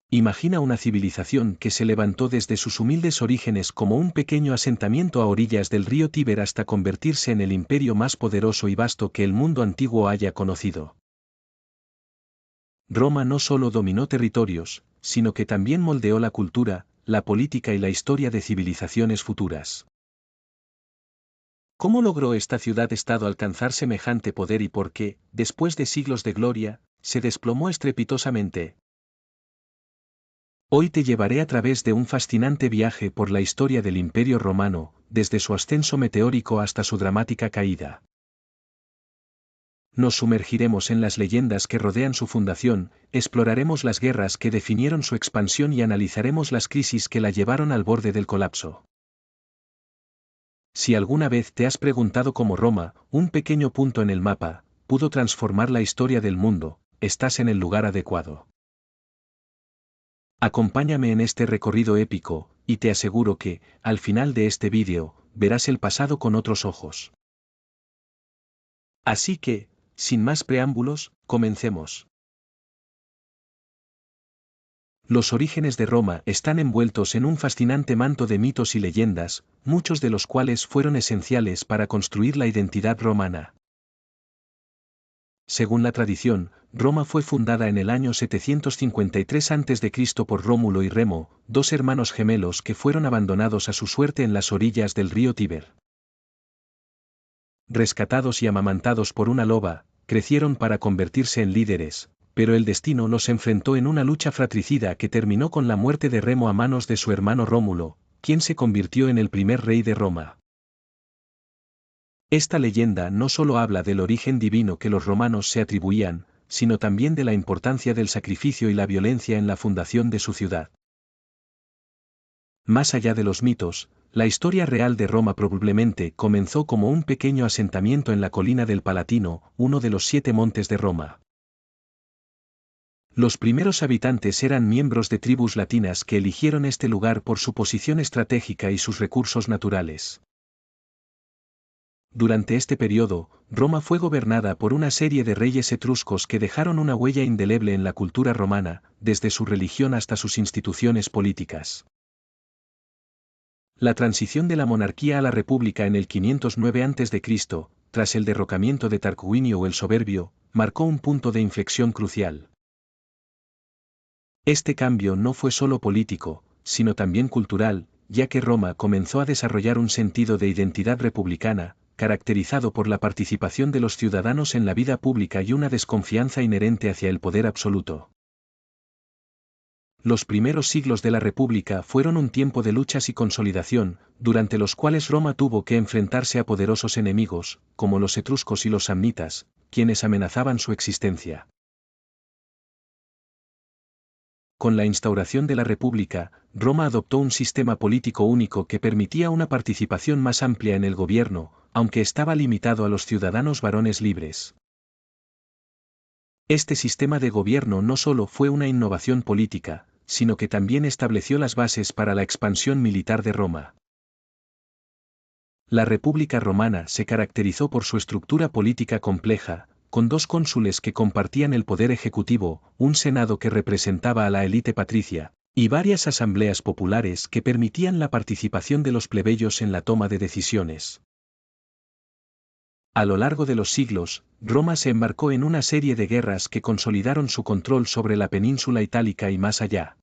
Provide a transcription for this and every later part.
Imagina una civilización que se levantó desde sus humildes orígenes como un pequeño asentamiento a orillas del río Tíber hasta convertirse en el imperio más poderoso y vasto que el mundo antiguo haya conocido. Roma no solo dominó territorios, sino que también moldeó la cultura, la política y la historia de civilizaciones futuras. ¿Cómo logró esta ciudad-estado alcanzar semejante poder y por qué, después de siglos de gloria, se desplomó estrepitosamente? Hoy te llevaré a través de un fascinante viaje por la historia del Imperio Romano, desde su ascenso meteórico hasta su dramática caída. Nos sumergiremos en las leyendas que rodean su fundación, exploraremos las guerras que definieron su expansión y analizaremos las crisis que la llevaron al borde del colapso. Si alguna vez te has preguntado cómo Roma, un pequeño punto en el mapa, pudo transformar la historia del mundo, estás en el lugar adecuado. Acompáñame en este recorrido épico, y te aseguro que, al final de este vídeo, verás el pasado con otros ojos. Así que, sin más preámbulos, comencemos. Los orígenes de Roma están envueltos en un fascinante manto de mitos y leyendas, muchos de los cuales fueron esenciales para construir la identidad romana. Según la tradición, Roma fue fundada en el año 753 a.C. por Rómulo y Remo, dos hermanos gemelos que fueron abandonados a su suerte en las orillas del río Tíber. Rescatados y amamantados por una loba, crecieron para convertirse en líderes, pero el destino los enfrentó en una lucha fratricida que terminó con la muerte de Remo a manos de su hermano Rómulo, quien se convirtió en el primer rey de Roma. Esta leyenda no solo habla del origen divino que los romanos se atribuían, sino también de la importancia del sacrificio y la violencia en la fundación de su ciudad. Más allá de los mitos, la historia real de Roma probablemente comenzó como un pequeño asentamiento en la colina del Palatino, uno de los 7 montes de Roma. Los primeros habitantes eran miembros de tribus latinas que eligieron este lugar por su posición estratégica y sus recursos naturales. Durante este periodo, Roma fue gobernada por una serie de reyes etruscos que dejaron una huella indeleble en la cultura romana, desde su religión hasta sus instituciones políticas. La transición de la monarquía a la república en el 509 a.C., tras el derrocamiento de Tarquinio el Soberbio, marcó un punto de inflexión crucial. Este cambio no fue solo político, sino también cultural, ya que Roma comenzó a desarrollar un sentido de identidad republicana, caracterizado por la participación de los ciudadanos en la vida pública y una desconfianza inherente hacia el poder absoluto. Los primeros siglos de la República fueron un tiempo de luchas y consolidación, durante los cuales Roma tuvo que enfrentarse a poderosos enemigos, como los etruscos y los samnitas, quienes amenazaban su existencia. Con la instauración de la República, Roma adoptó un sistema político único que permitía una participación más amplia en el gobierno, aunque estaba limitado a los ciudadanos varones libres. Este sistema de gobierno no solo fue una innovación política, sino que también estableció las bases para la expansión militar de Roma. La República Romana se caracterizó por su estructura política compleja, con 2 cónsules que compartían el poder ejecutivo, un senado que representaba a la élite patricia, y varias asambleas populares que permitían la participación de los plebeyos en la toma de decisiones. A lo largo de los siglos, Roma se embarcó en una serie de guerras que consolidaron su control sobre la península itálica y más allá.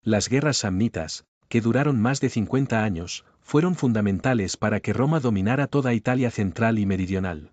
Las guerras samnitas, que duraron más de 50 años, fueron fundamentales para que Roma dominara toda Italia central y meridional.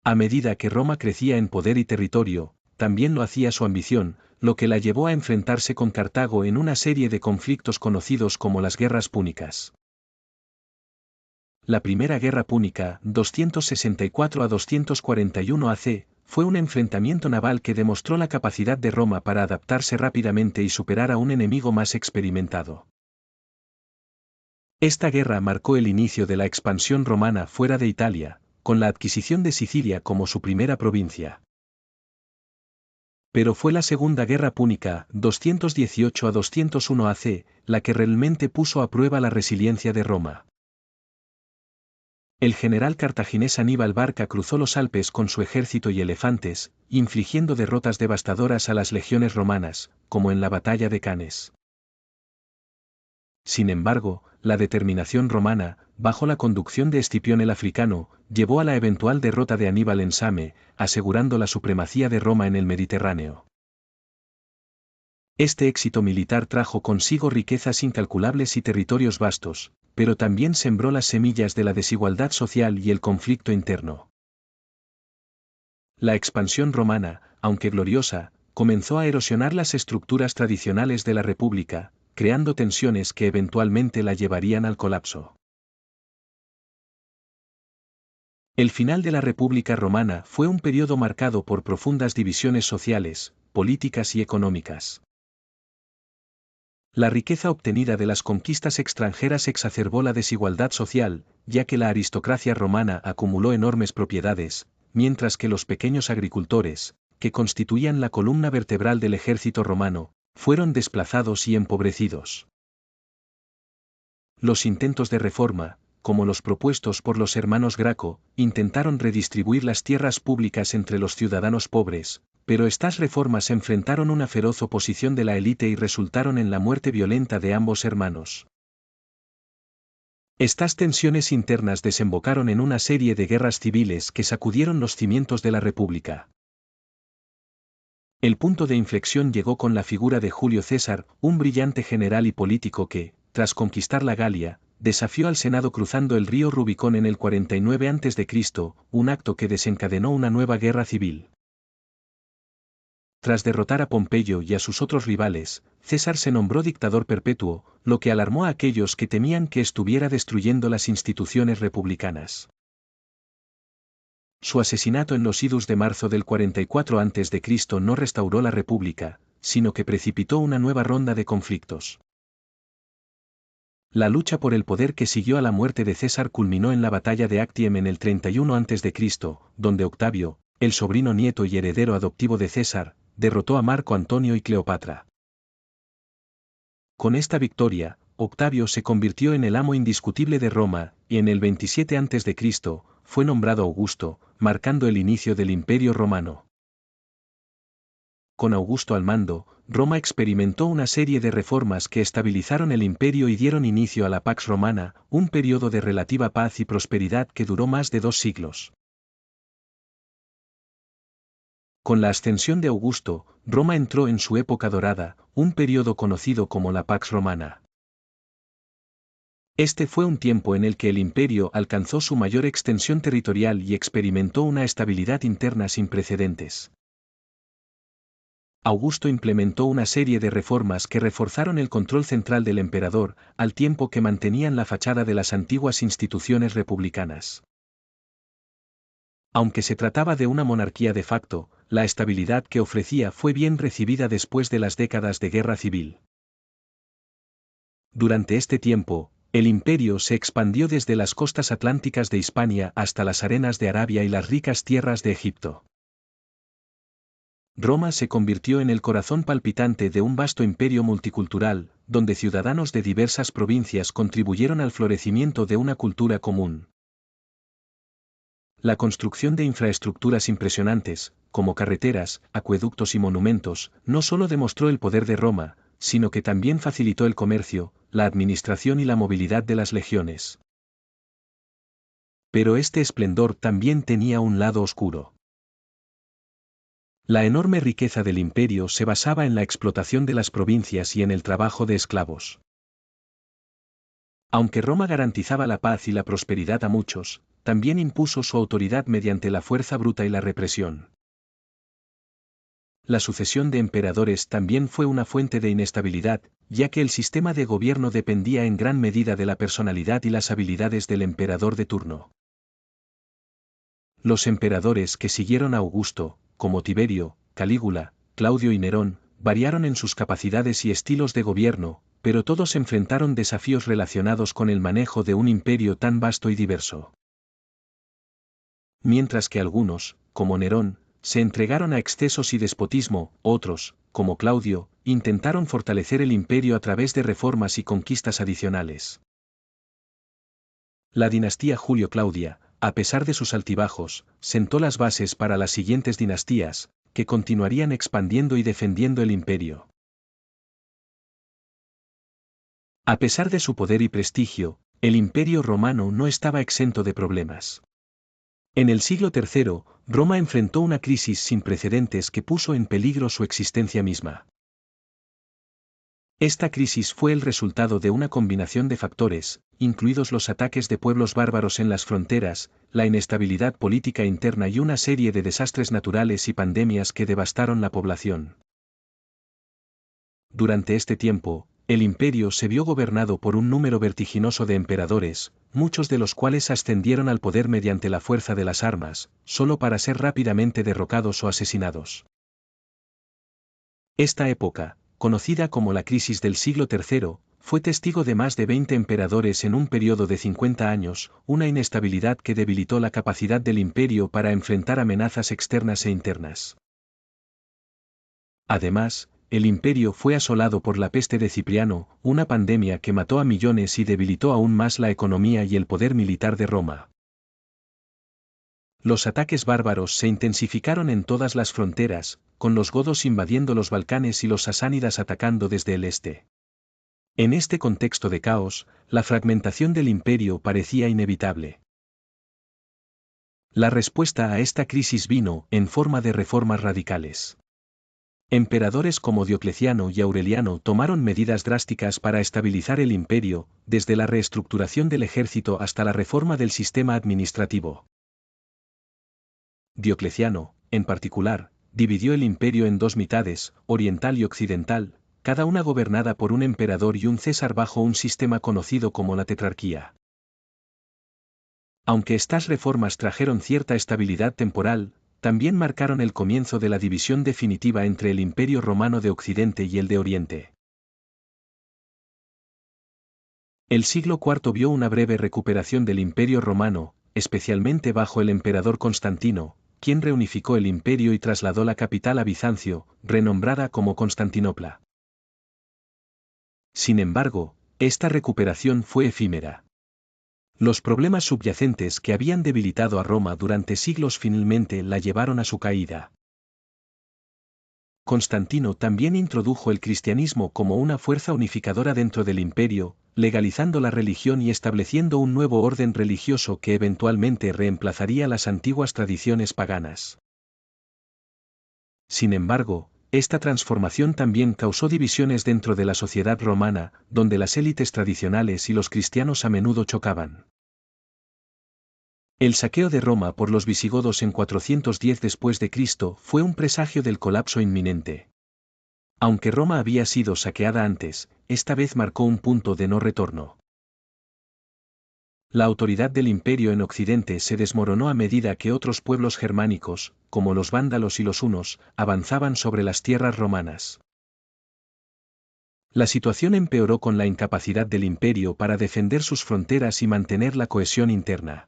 A medida que Roma crecía en poder y territorio, también lo hacía su ambición, lo que la llevó a enfrentarse con Cartago en una serie de conflictos conocidos como las guerras púnicas. La Primera Guerra Púnica, 264 a 241 AC, fue un enfrentamiento naval que demostró la capacidad de Roma para adaptarse rápidamente y superar a un enemigo más experimentado. Esta guerra marcó el inicio de la expansión romana fuera de Italia, con la adquisición de Sicilia como su primera provincia. Pero fue la Segunda Guerra Púnica, 218 a 201 AC, la que realmente puso a prueba la resiliencia de Roma. El general cartaginés Aníbal Barca cruzó los Alpes con su ejército y elefantes, infligiendo derrotas devastadoras a las legiones romanas, como en la batalla de Cannes. Sin embargo, la determinación romana, bajo la conducción de Escipión el Africano, llevó a la eventual derrota de Aníbal en Same, asegurando la supremacía de Roma en el Mediterráneo. Este éxito militar trajo consigo riquezas incalculables y territorios vastos, pero también sembró las semillas de la desigualdad social y el conflicto interno. La expansión romana, aunque gloriosa, comenzó a erosionar las estructuras tradicionales de la República, creando tensiones que eventualmente la llevarían al colapso. El final de la República Romana fue un periodo marcado por profundas divisiones sociales, políticas y económicas. La riqueza obtenida de las conquistas extranjeras exacerbó la desigualdad social, ya que la aristocracia romana acumuló enormes propiedades, mientras que los pequeños agricultores, que constituían la columna vertebral del ejército romano, fueron desplazados y empobrecidos. Los intentos de reforma, como los propuestos por los hermanos Graco, intentaron redistribuir las tierras públicas entre los ciudadanos pobres, pero estas reformas enfrentaron una feroz oposición de la élite y resultaron en la muerte violenta de ambos hermanos. Estas tensiones internas desembocaron en una serie de guerras civiles que sacudieron los cimientos de la República. El punto de inflexión llegó con la figura de Julio César, un brillante general y político que, tras conquistar la Galia, desafió al Senado cruzando el río Rubicón en el 49 a.C., un acto que desencadenó una nueva guerra civil. Tras derrotar a Pompeyo y a sus otros rivales, César se nombró dictador perpetuo, lo que alarmó a aquellos que temían que estuviera destruyendo las instituciones republicanas. Su asesinato en los idus de marzo del 44 a.C. no restauró la República, sino que precipitó una nueva ronda de conflictos. La lucha por el poder que siguió a la muerte de César culminó en la batalla de Actium en el 31 a.C., donde Octavio, el sobrino nieto y heredero adoptivo de César, derrotó a Marco Antonio y Cleopatra. Con esta victoria, Octavio se convirtió en el amo indiscutible de Roma, y en el 27 a.C., fue nombrado Augusto, marcando el inicio del Imperio Romano. Con Augusto al mando, Roma experimentó una serie de reformas que estabilizaron el imperio y dieron inicio a la Pax Romana, un periodo de relativa paz y prosperidad que duró más de 2 siglos. Con la ascensión de Augusto, Roma entró en su época dorada, un periodo conocido como la Pax Romana. Este fue un tiempo en el que el imperio alcanzó su mayor extensión territorial y experimentó una estabilidad interna sin precedentes. Augusto implementó una serie de reformas que reforzaron el control central del emperador, al tiempo que mantenían la fachada de las antiguas instituciones republicanas. Aunque se trataba de una monarquía de facto, la estabilidad que ofrecía fue bien recibida después de las décadas de guerra civil. Durante este tiempo, el imperio se expandió desde las costas atlánticas de Hispania hasta las arenas de Arabia y las ricas tierras de Egipto. Roma se convirtió en el corazón palpitante de un vasto imperio multicultural, donde ciudadanos de diversas provincias contribuyeron al florecimiento de una cultura común. La construcción de infraestructuras impresionantes, como carreteras, acueductos y monumentos, no solo demostró el poder de Roma, sino que también facilitó el comercio, la administración y la movilidad de las legiones. Pero este esplendor también tenía un lado oscuro. La enorme riqueza del imperio se basaba en la explotación de las provincias y en el trabajo de esclavos. Aunque Roma garantizaba la paz y la prosperidad a muchos, también impuso su autoridad mediante la fuerza bruta y la represión. La sucesión de emperadores también fue una fuente de inestabilidad, ya que el sistema de gobierno dependía en gran medida de la personalidad y las habilidades del emperador de turno. Los emperadores que siguieron a Augusto, como Tiberio, Calígula, Claudio y Nerón, variaron en sus capacidades y estilos de gobierno, pero todos enfrentaron desafíos relacionados con el manejo de un imperio tan vasto y diverso. Mientras que algunos, como Nerón, se entregaron a excesos y despotismo, otros, como Claudio, intentaron fortalecer el imperio a través de reformas y conquistas adicionales. La dinastía Julio-Claudia, a pesar de sus altibajos, sentó las bases para las siguientes dinastías, que continuarían expandiendo y defendiendo el imperio. A pesar de su poder y prestigio, el imperio romano no estaba exento de problemas. En el siglo III, Roma enfrentó una crisis sin precedentes que puso en peligro su existencia misma. Esta crisis fue el resultado de una combinación de factores, incluidos los ataques de pueblos bárbaros en las fronteras, la inestabilidad política interna y una serie de desastres naturales y pandemias que devastaron la población. Durante este tiempo, el imperio se vio gobernado por un número vertiginoso de emperadores, muchos de los cuales ascendieron al poder mediante la fuerza de las armas, solo para ser rápidamente derrocados o asesinados. Esta época, conocida como la crisis del siglo III, fue testigo de más de 20 emperadores en un periodo de 50 años, una inestabilidad que debilitó la capacidad del imperio para enfrentar amenazas externas e internas. Además, el imperio fue asolado por la peste de Cipriano, una pandemia que mató a millones y debilitó aún más la economía y el poder militar de Roma. Los ataques bárbaros se intensificaron en todas las fronteras, con los godos invadiendo los Balcanes y los sasánidas atacando desde el este. En este contexto de caos, la fragmentación del imperio parecía inevitable. La respuesta a esta crisis vino en forma de reformas radicales. Emperadores como Diocleciano y Aureliano tomaron medidas drásticas para estabilizar el imperio, desde la reestructuración del ejército hasta la reforma del sistema administrativo. Diocleciano, en particular, dividió el imperio en dos mitades, oriental y occidental, cada una gobernada por un emperador y un césar bajo un sistema conocido como la tetrarquía. Aunque estas reformas trajeron cierta estabilidad temporal, también marcaron el comienzo de la división definitiva entre el Imperio Romano de Occidente y el de Oriente. El siglo IV vio una breve recuperación del Imperio Romano, especialmente bajo el emperador Constantino, quien reunificó el imperio y trasladó la capital a Bizancio, renombrada como Constantinopla. Sin embargo, esta recuperación fue efímera. Los problemas subyacentes que habían debilitado a Roma durante siglos finalmente la llevaron a su caída. Constantino también introdujo el cristianismo como una fuerza unificadora dentro del imperio, legalizando la religión y estableciendo un nuevo orden religioso que eventualmente reemplazaría las antiguas tradiciones paganas. Sin embargo, esta transformación también causó divisiones dentro de la sociedad romana, donde las élites tradicionales y los cristianos a menudo chocaban. El saqueo de Roma por los visigodos en 410 después de Cristo fue un presagio del colapso inminente. Aunque Roma había sido saqueada antes, esta vez marcó un punto de no retorno. La autoridad del imperio en Occidente se desmoronó a medida que otros pueblos germánicos, como los vándalos y los hunos, avanzaban sobre las tierras romanas. La situación empeoró con la incapacidad del imperio para defender sus fronteras y mantener la cohesión interna.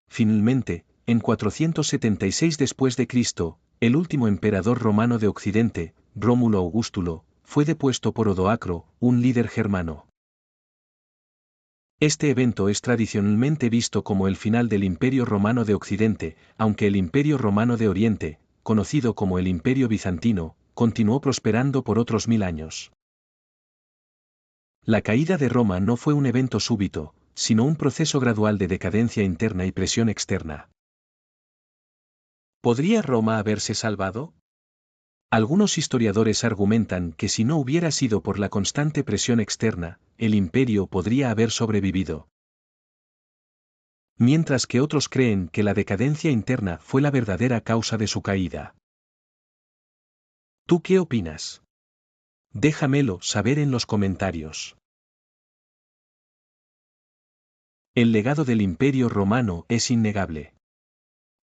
Finalmente, en 476 después de Cristo, el último emperador romano de Occidente, Rómulo Augustulo, fue depuesto por Odoacro, un líder germano. Este evento es tradicionalmente visto como el final del Imperio Romano de Occidente, aunque el Imperio Romano de Oriente, conocido como el Imperio Bizantino, continuó prosperando por otros 1000 años. La caída de Roma no fue un evento súbito, sino un proceso gradual de decadencia interna y presión externa. ¿Podría Roma haberse salvado? Algunos historiadores argumentan que si no hubiera sido por la constante presión externa, el imperio podría haber sobrevivido. Mientras que otros creen que la decadencia interna fue la verdadera causa de su caída. ¿Tú qué opinas? Déjamelo saber en los comentarios. El legado del Imperio Romano es innegable.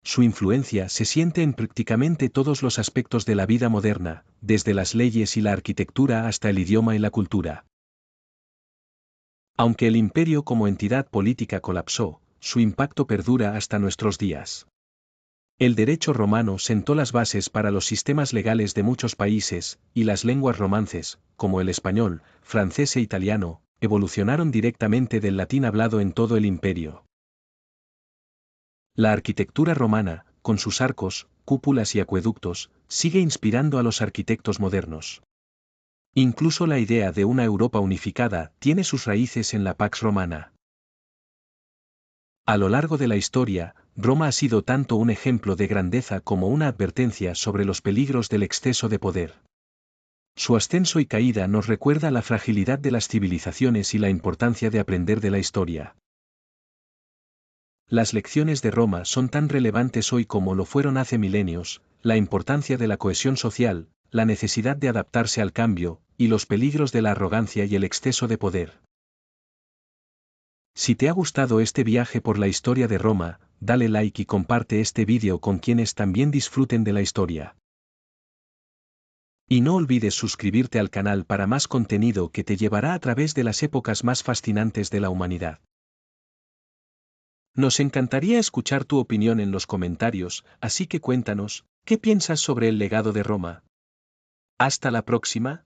Su influencia se siente en prácticamente todos los aspectos de la vida moderna, desde las leyes y la arquitectura hasta el idioma y la cultura. Aunque el imperio como entidad política colapsó, su impacto perdura hasta nuestros días. El derecho romano sentó las bases para los sistemas legales de muchos países, y las lenguas romances, como el español, francés e italiano, evolucionaron directamente del latín hablado en todo el imperio. La arquitectura romana, con sus arcos, cúpulas y acueductos, sigue inspirando a los arquitectos modernos. Incluso la idea de una Europa unificada tiene sus raíces en la Pax Romana. A lo largo de la historia, Roma ha sido tanto un ejemplo de grandeza como una advertencia sobre los peligros del exceso de poder. Su ascenso y caída nos recuerda la fragilidad de las civilizaciones y la importancia de aprender de la historia. Las lecciones de Roma son tan relevantes hoy como lo fueron hace milenios: la importancia de la cohesión social, la necesidad de adaptarse al cambio, y los peligros de la arrogancia y el exceso de poder. Si te ha gustado este viaje por la historia de Roma, dale like y comparte este vídeo con quienes también disfruten de la historia. Y no olvides suscribirte al canal para más contenido que te llevará a través de las épocas más fascinantes de la humanidad. Nos encantaría escuchar tu opinión en los comentarios, así que cuéntanos, ¿qué piensas sobre el legado de Roma? Hasta la próxima.